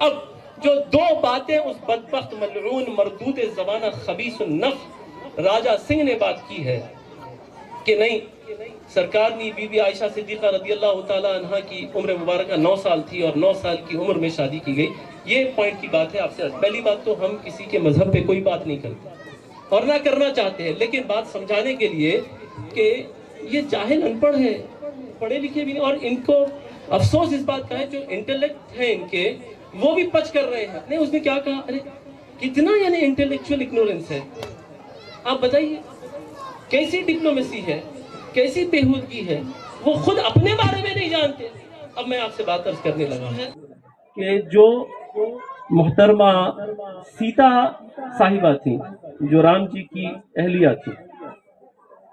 اب جو دو باتیں اس بدبخت ملعون مردود زبانہ خبیث النفس راجہ سنگھ نے بات کی ہے کہ نہیں سرکار نے بی بی عائشہ صدیقہ رضی اللہ تعالیٰ عنہ کی عمر مبارکہ 9 سال تھی اور 9 سال کی عمر میں شادی کی گئی، یہ پوائنٹ کی بات ہے آپ سے۔ پہلی بات تو ہم کسی کے مذہب پہ کوئی بات نہیں کرتے اور نہ کرنا چاہتے ہیں، لیکن بات سمجھانے کے لیے کہ یہ جاہل ان پڑھ ہے، پڑھے لکھے بھی نہیں، اور ان کو افسوس اس بات کا ہے جو انٹلیکٹ ہے ان کے وہ بھی پچ کر رہے ہیں۔ نہیں اس نے کیا کہا، ارے کتنا یعنی انٹلیکچوئل اگنورنس ہے، آپ بتائیے کیسی ڈپلومیسی ہے، کیسی بےہودگی ہے، وہ خود اپنے بارے میں نہیں جانتے۔ اب میں آپ سے بات عرض کرنے لگا کہ جو محترمہ سیتا صاحبہ تھیں جو رام جی کی اہلیہ تھی،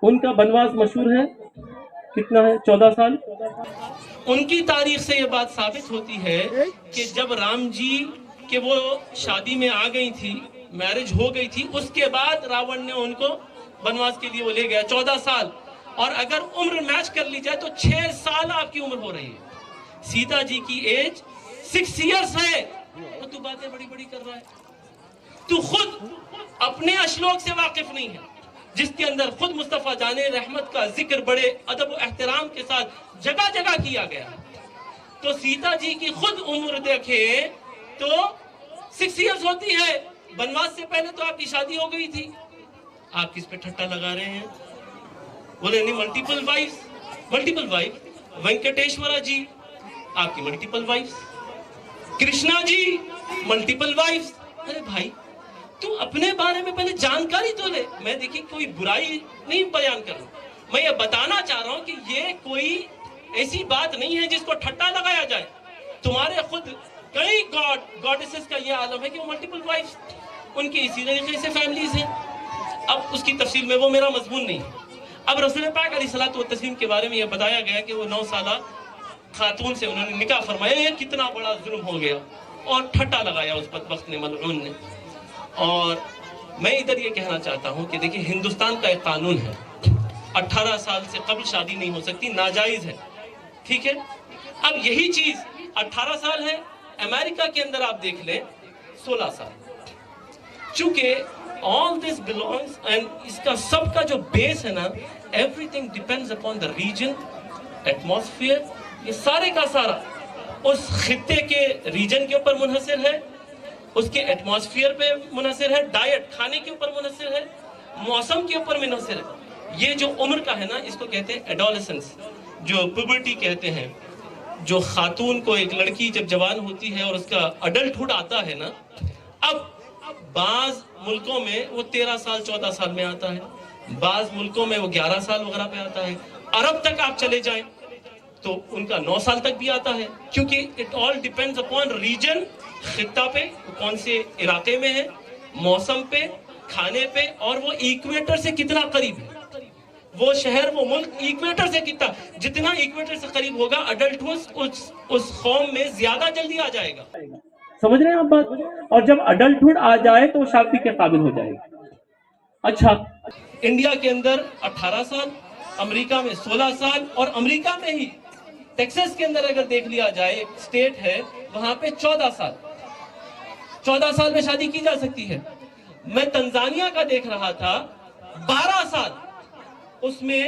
ان کا بنواس مشہور ہے، کتنا ہے، 14 سال۔ ان کی تاریخ سے یہ بات ثابت ہوتی ہے کہ جب رام جی کہ وہ شادی میں آ گئی تھی، میرج ہو گئی تھی، اس کے بعد راون نے ان کو بنواس کے لیے وہ لے گیا 14 سال، اور اگر عمر میچ کر لی جائے تو 6 سال آپ کی عمر ہو رہی ہے۔ سیتا جی کی ایج 6 ایئرس ہے، تو باتیں بڑی بڑی کر رہا ہے، تو خود اپنے اشلوک سے واقف نہیں ہے جس کے اندر خود مصطفیٰ جان رحمت کا ذکر بڑے ادب و احترام کے ساتھ جگہ جگہ کیا گیا۔ تو سیتا جی کی خود عمر دیکھیں تو 6 ایئرس ہوتی ہے، بنواس سے پہلے تو آپ کی شادی ہو گئی تھی۔ آپ کس پہ ٹھٹا لگا رہے ہیں؟ بولے نہیں ملٹیپل وائف، وینکٹیشورا جی آپ کی ملٹیپل وائف، کرشنا جی ملٹیپل وائف۔ ارے بھائی تو اپنے بارے میں پہلے جانکاری تو لے۔ میں دیکھیں کوئی برائی نہیں بیان کر رہا، میں یہ بتانا چاہ رہا ہوں کہ یہ کوئی ایسی بات نہیں ہے جس کو ٹھٹا لگایا جائے۔ تمہارے خود کئی گاڈیسز کا یہ عالم ہے کہ وہ ملٹیپل وائف، ان کی اسی طریقے سے فیملیز ہیں۔ اب اس کی تفصیل میں وہ میرا مضمون نہیں ہے۔ اب رسول پاک علیہ الصلوۃ والتسلیم کے بارے میں یہ بتایا گیا کہ وہ 9 سالہ خاتون سے انہوں نے نکاح فرمایا، یہ کتنا بڑا ظلم ہو گیا، اور ٹھٹا لگایا اس بدبخت نے، ملعون نے۔ اور میں ادھر یہ کہنا چاہتا ہوں کہ دیکھیں ہندوستان کا ایک قانون ہے، 18 سال سے قبل شادی نہیں ہو سکتی، ناجائز ہے، ٹھیک ہے۔ اب یہی چیز 18 سال ہے، امریکہ کے اندر آپ دیکھ لیں 16 سال۔ چونکہ all this belongs and اس کا سب کا جو بیس ہے نا، everything depends upon the region, atmosphere، یہ سارے کا سارا اس خطے کے ریجن کے اوپر منحصر ہے، اس کے ایٹماسفیئر پہ منحصر ہے، ڈائٹ کھانے کے اوپر منحصر ہے، موسم کے اوپر منحصر ہے۔ یہ جو عمر کا ہے نا، اس کو کہتے ہیں ایڈولسنس، جو پیوبرٹی کہتے ہیں۔ جو خاتون کو، ایک لڑکی جب جوان ہوتی ہے اور اس کا اڈلٹہڈ آتا ہے نا، اب بعض ملکوں میں وہ 13 سال 14 سال میں آتا ہے، بعض ملکوں میں وہ 11 سال وغیرہ پہ آتا ہے، عرب تک آپ چلے جائیں تو ان کا 9 سال تک بھی آتا ہے، کیونکہ it all depends upon region, خطہ پہ کون سے علاقے میں ہے، موسم پہ، کھانے پہ، اور وہ ایکویٹر سے کتنا قریب ہے، وہ شہر، وہ ملک ایکویٹر سے کتنا، جتنا ایکویٹر سے قریب ہوگا اڈلٹ اس قوم میں زیادہ جلدی آ جائے گا۔ سمجھ رہے ہیں آپ بات؟ اور جب اڈلٹہڈ آ جائے تو شادی کے قابل ہو جائے گا۔ اچھا، انڈیا کے اندر 18 سال، امریکہ میں 16 سال، اور امریکہ میں ہی ٹیکساس کے اندر اگر دیکھ لیا جائے، ایک اسٹیٹ ہے وہاں پہ 14 سال، 14 سال میں شادی کی جا سکتی ہے۔ میں تنزانیہ کا دیکھ رہا تھا، 12 سال اس میں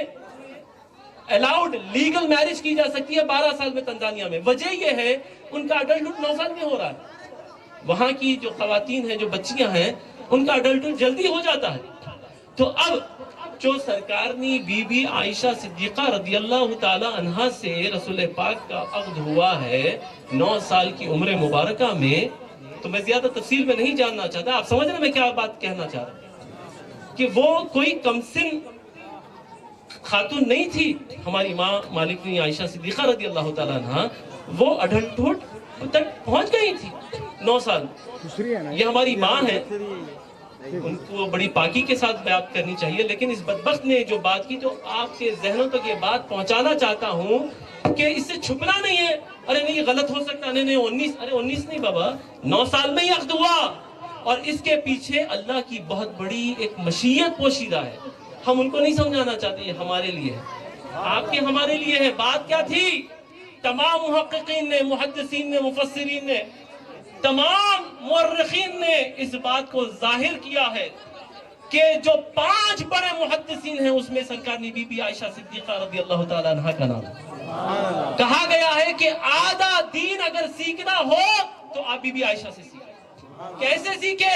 الاؤڈ لیگل میرج کی جا سکتی ہے، 12 سال میں تنزانیہ میں۔ وجہ یہ ہے ان کا اڈلٹہڈ 9 سال میں ہو رہا ہے۔ وہاں کی جو خواتین ہیں، جو بچیاں ہیں، ان کا اڈلٹہڈ جلدی ہو جاتا ہے۔ تو اب جو سرکار نے بی بی عائشہ صدیقہ رضی اللہ تعالی عنہا سے رسول پاک کا عقد ہوا ہے 9 سال کی عمر مبارکہ میں، تو میں زیادہ تفصیل میں نہیں جاننا چاہتا، آپ سمجھ رہے ہیں میں کیا بات کہنا چاہ رہا ہوں، کہ وہ کوئی کمسن خاتون نہیں تھی۔ ہماری ماں مالکہ عائشہ صدیقہ رضی اللہ تعالی عنہا وہ اڈلٹہڈ تک پہنچ گئی تھی 9 سال۔ یہ ہماری ماں ہے، ان کو بڑی پاکی کے ساتھ بات کرنی چاہیے، لیکن اس بدبخت نے جو بات کی تو آپ کے ذہنوں تک یہ بات پہنچانا چاہتا ہوں کہ اس سے چھپنا نہیں ہے۔ ارے نہیں یہ غلط ہو سکتا، نہیں 19، ارے 19 نہیں بابا، 9 سال میں ہی عقد ہوا، اور اس کے پیچھے اللہ کی بہت بڑی ایک مشیت پوشیدہ ہے۔ ہم ان کو نہیں سمجھانا چاہتے، یہ ہمارے لیے ہے، آپ کے ہمارے لیے ہے۔ بات کیا تھی؟ تمام محققین نے، محدثین نے، مفسرین نے تمام مورخین نے اس بات کو ظاہر کیا ہے کہ جو 5 بڑے محدثین ہیں اس میں سرکار نے بی بی عائشہ صدیقہ رضی اللہ تعالیٰ عنہ کا نام ہے۔ کہا گیا ہے کہ آدھا دین اگر سیکھنا ہو تو آپ بی بی عائشہ سے سیکھیں۔ کیسے سیکھے؟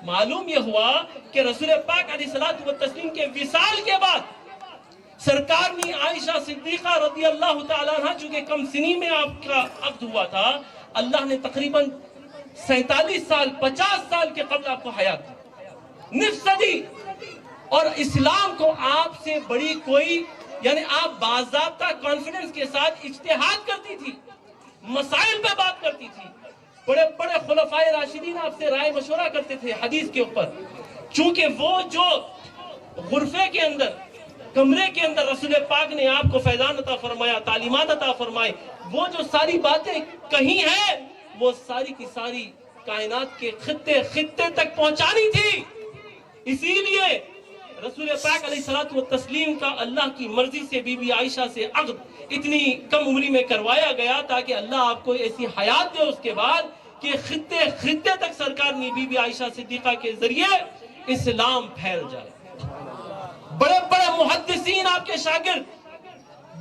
معلوم یہ ہوا کہ رسول پاک علیہ الصلوۃ والتسلیم کے وصال کے بعد سرکار نے عائشہ صدیقہ رضی اللہ تعالیٰ عنہ، چونکہ کم سنی میں آپ کا عقد ہوا تھا، اللہ نے تقریباً 47 سال 50 سال کے قبل آپ کو حیات دی، نصف صدی، اور اسلام کو آپ سے بڑی کوئی، یعنی آپ باضابطہ کانفیڈنس کے ساتھ اجتہاد کرتی تھی، مسائل پہ بات کرتی تھی، بڑے بڑے خلفائے راشدین آپ سے رائے مشورہ کرتے تھے حدیث کے اوپر۔ چونکہ وہ جو غرفے کے اندر، کمرے کے اندر رسول پاک نے آپ کو فیضان عطا فرمایا، تعلیمات عطا فرمائے، وہ جو ساری باتیں کہیں ہیں وہ ساری کی ساری کائنات کے خطے خطے تک پہنچانی تھی۔ اسی لیے رسول پاک علیہ الصلوۃ والتسلیم کا اللہ کی مرضی سے بی بی عائشہ سے عقد اتنی کم عمری میں کروایا گیا تاکہ اللہ آپ کو ایسی حیات دے اس کے بعد کہ خطے خطے تک سرکار نے بی بی عائشہ صدیقہ کے ذریعے اسلام پھیل جائے۔ بڑے بڑے محدثین آپ کے شاگرد،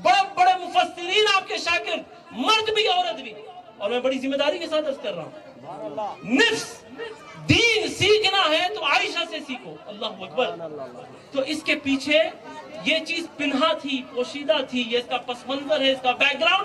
بڑے بڑے مفسرین آپ کے شاگرد، مرد بھی عورت بھی، اور میں بڑی ذمہ داری کے ساتھ عرض کر رہا ہوں، نصف دین سیکھنا ہے تو عائشہ سے سیکھو۔ اللہ اکبر۔ تو اس کے پیچھے یہ چیز پنہا تھی، پوشیدہ تھی، یہ اس کا پس منظر ہے، اس کا بیک گراؤنڈ